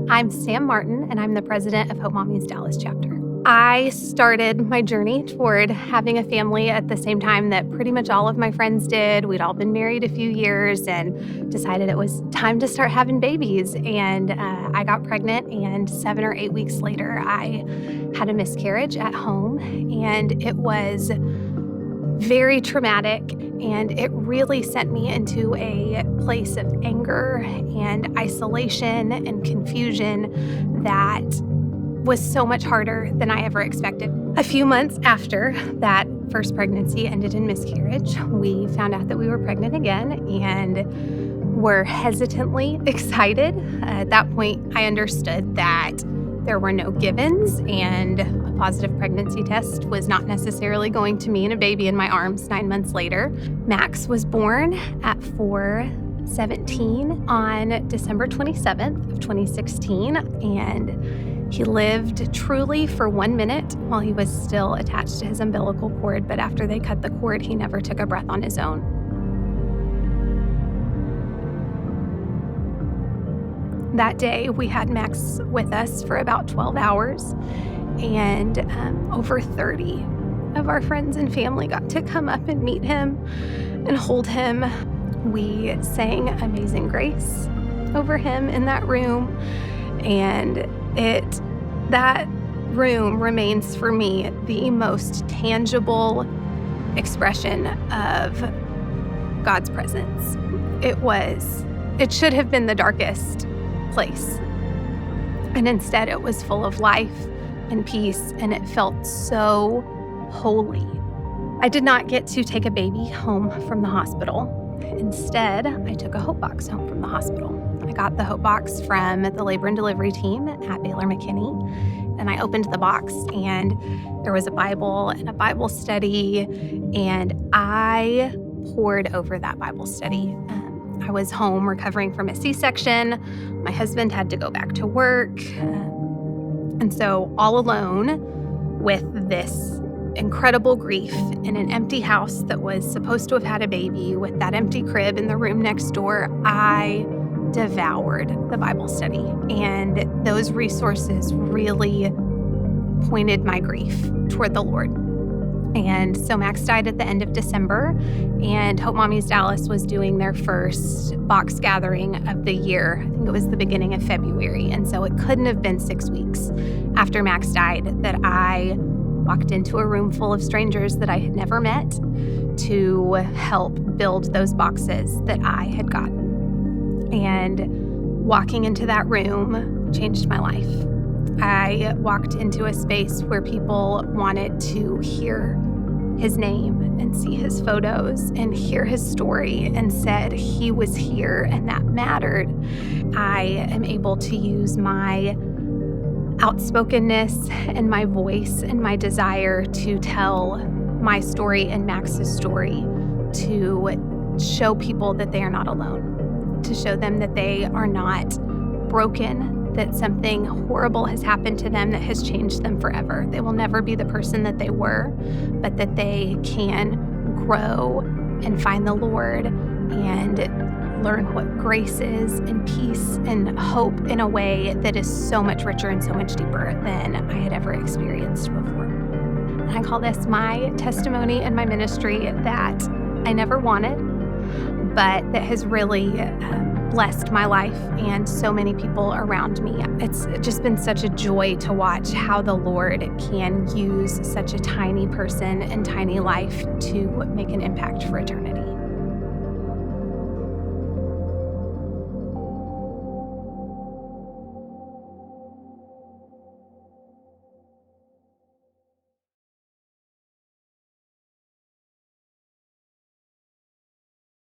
I'm Sam Martin, and I'm the president of Hope Mommies Dallas chapter. I started my journey toward having a family at the same time that pretty much all of my friends did. We'd all been married a few years and decided it was time to start having babies. And I got pregnant, and 7 or 8 weeks later, I had a miscarriage at home, and it was very traumatic, and it really sent me into a place of anger and isolation and confusion that was so much harder than I ever expected. A few months after that first pregnancy ended in miscarriage, we found out that we were pregnant again and were hesitantly excited. At that point, I understood that there were no givens, and a positive pregnancy test was not necessarily going to mean a baby in my arms 9 months later. Max was born at 4/17 on December 27th of 2016, and he lived truly for 1 minute while he was still attached to his umbilical cord, but after they cut the cord, he never took a breath on his own. That day, we had Max with us for about 12 hours, and over 30 of our friends and family got to come up and meet him and hold him. We sang Amazing Grace over him in that room, and that room remains for me the most tangible expression of God's presence. It should have been the darkest place, and instead it was full of life and peace, and it felt so holy. I did not get to take a baby home from the hospital. Instead, I took a Hope Box home from the hospital. I got the Hope Box from the labor and delivery team at Baylor McKinney, and I opened the box, and there was a Bible and a Bible study, and I poured over that Bible study. I was home recovering from a C-section. My husband had to go back to work. And so all alone with this incredible grief in an empty house that was supposed to have had a baby, with that empty crib in the room next door, I devoured the Bible study. And those resources really pointed my grief toward the Lord. And so Max died at the end of December, and Hope Mommies Dallas was doing their first box gathering of the year. I think it was the beginning of February. And so it couldn't have been 6 weeks after Max died that I walked into a room full of strangers that I had never met to help build those boxes that I had gotten. And walking into that room changed my life. I walked into a space where people wanted to hear his name and see his photos and hear his story, and said he was here and that mattered. I am able to use my outspokenness and my voice and my desire to tell my story and Max's story to show people that they are not alone, to show them that they are not broken, that something horrible has happened to them that has changed them forever. They will never be the person that they were, but that they can grow and find the Lord and learn what grace is and peace and hope in a way that is so much richer and so much deeper than I had ever experienced before. And I call this my testimony and my ministry that I never wanted, but that has really blessed my life and so many people around me. It's just been such a joy to watch how the Lord can use such a tiny person and tiny life to make an impact for eternity.